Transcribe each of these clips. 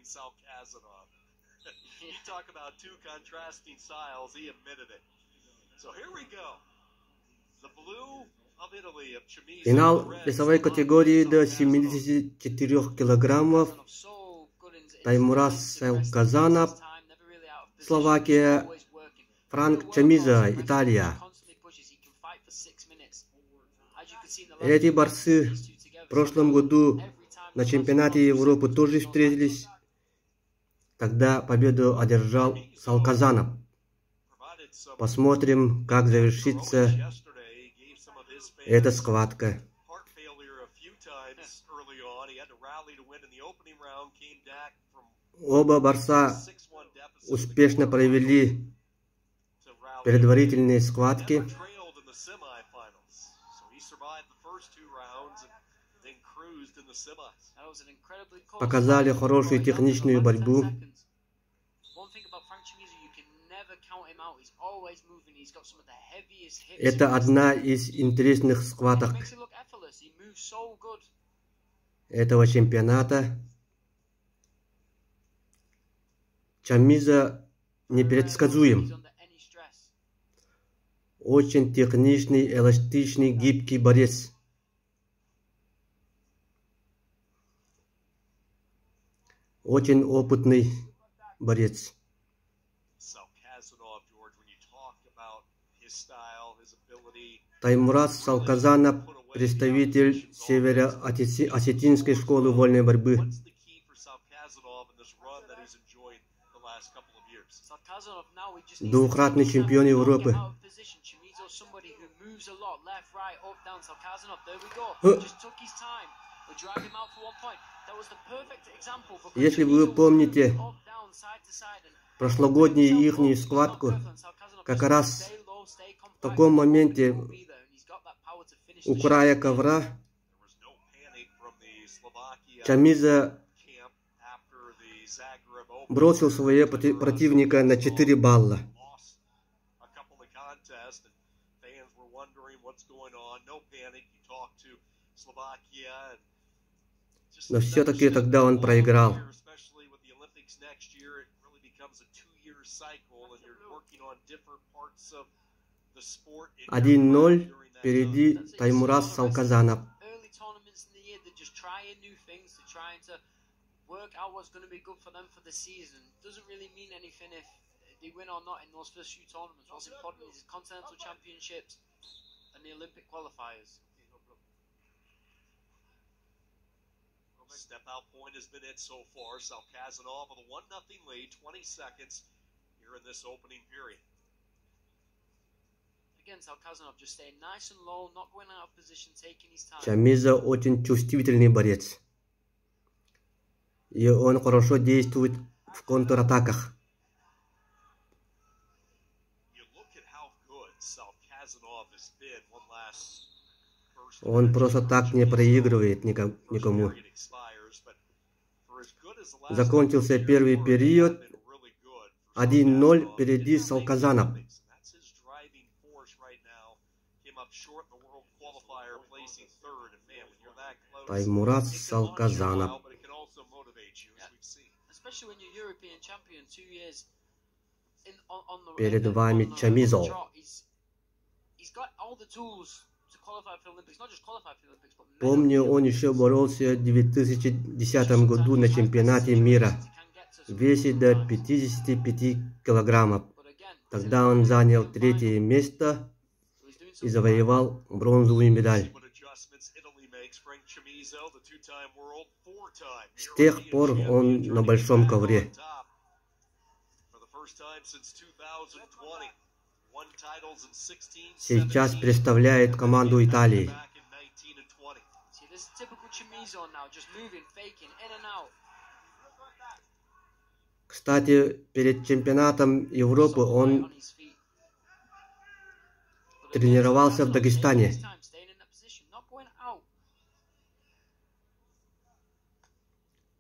between Sal Kazanov. You talk about two contrasting styles, he admitted it. So here we go. The blue of Italy of Chamizo. Финал весовой категории до 74 килограммов. Таймураз Салказанов, Словакия. Франк Чамиза, Италия. Эти борцы в прошлом году на чемпионате Европы тоже встретились. Тогда победу одержал Салказанов. Посмотрим, как завершится эта схватка. Оба борца успешно провели предварительные схватки. Показали хорошую техничную борьбу. Это одна из интересных схваток этого чемпионата. Чамиза непредсказуем. Очень техничный, эластичный, гибкий борец. Очень опытный борец. Таймураз Салказанов, представитель северо-осетинской школы вольной борьбы. Двукратный чемпион Европы. Если вы помните прошлогоднюю ихнюю схватку, как раз в таком моменте у края ковра Чамиза бросил своего противника на 4 балла. Но все-таки тогда он проиграл. 1-0 впереди Таймураз Салказанов. Step out point has been it so far. Sal Kazanov with a 1-0 lead, 20 seconds here in this opening period. Again, Sal Kazanov just staying nice and low, not going out of position, taking his time. Чамиза очень чувствительный борец. И он хорошо действует в контратаках. Он просто так не проигрывает никому. Закончился первый период. 1-0 впереди Салказанов. Таймураз Салказанов. Перед вами Чамизо. Помню, он еще боролся в 2010 году на чемпионате мира. Весит до 55 килограммов. Тогда он занял 3-е место и завоевал бронзовую медаль. С тех пор он на большом ковре. Сейчас представляет команду Италии. Кстати, перед чемпионатом Европы он тренировался в Дагестане.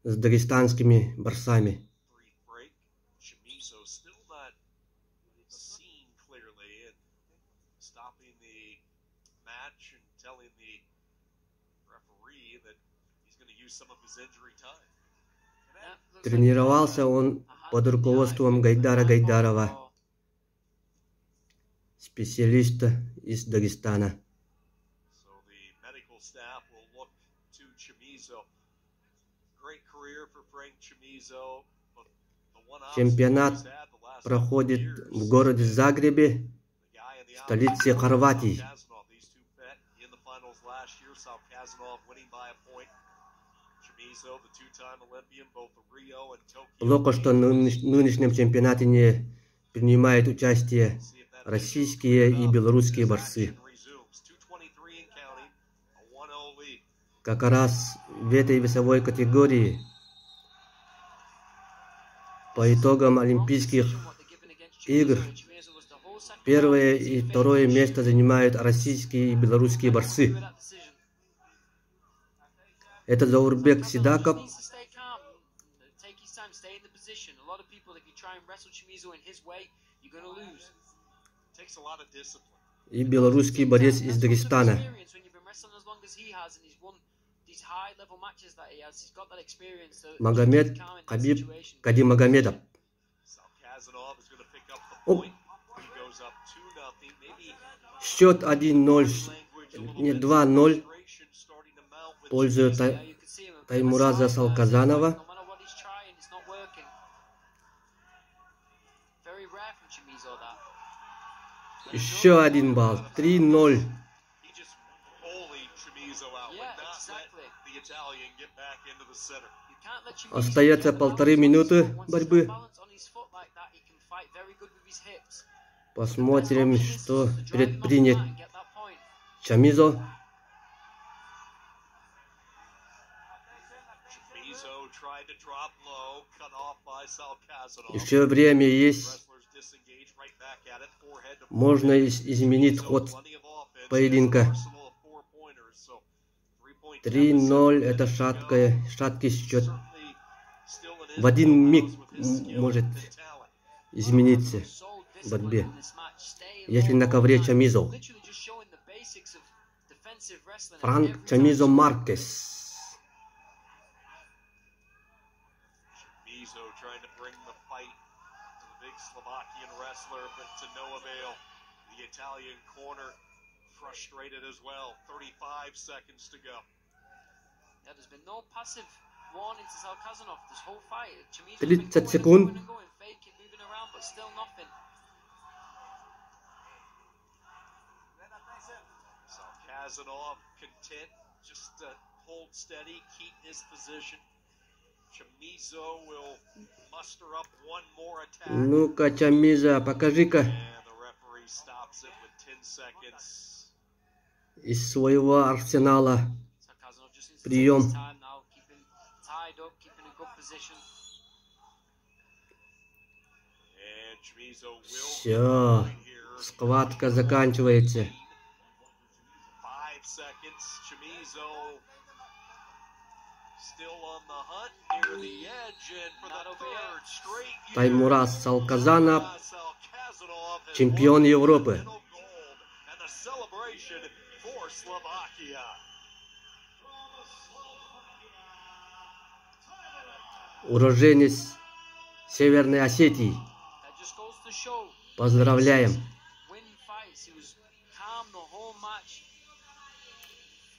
С дагестанскими борцами. Тренировался он под руководством Гайдара Гайдарова, специалиста из Дагестана. Чемпионат проходит в городе Загребе, столице Хорватии. Плохо, что в нынешнем чемпионате не принимают участие российские и белорусские борцы. Как раз в этой весовой категории по итогам Олимпийских игр первое и второе место занимают российские и белорусские борцы. Это Заурбек Сидаков и белорусский борец из Дагестана Магомед Хабиб Кадимагомедов. Счет 1-0, не 2-0 в пользу Таймураза Салказанова. Еще один балл. 3-0. Остается 1,5 минуты борьбы. Посмотрим, что предпринят Чамизо. Еще время есть. Можно изменить ход поединка. 3-0 это шаткий счет. В один миг может измениться в борьбе, если на ковре Чамизо. Франк Чамизо Маркес. Frustrated as well. 35 seconds to go. Yeah, there's been no passive warning to Salkazanov this whole fight. 30 секунд. Moving around, but still nothing. Salkazanov content just to hold steady, keep his position. Chamizo will muster up one more attack. Ну-ка, Чамизо, покажи-ка из своего арсенала прием. Все, схватка заканчивается. Таймураз Салказанов, чемпион Европы. Уроженец Северной Осетии. Поздравляем.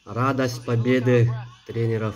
Радость победы тренеров.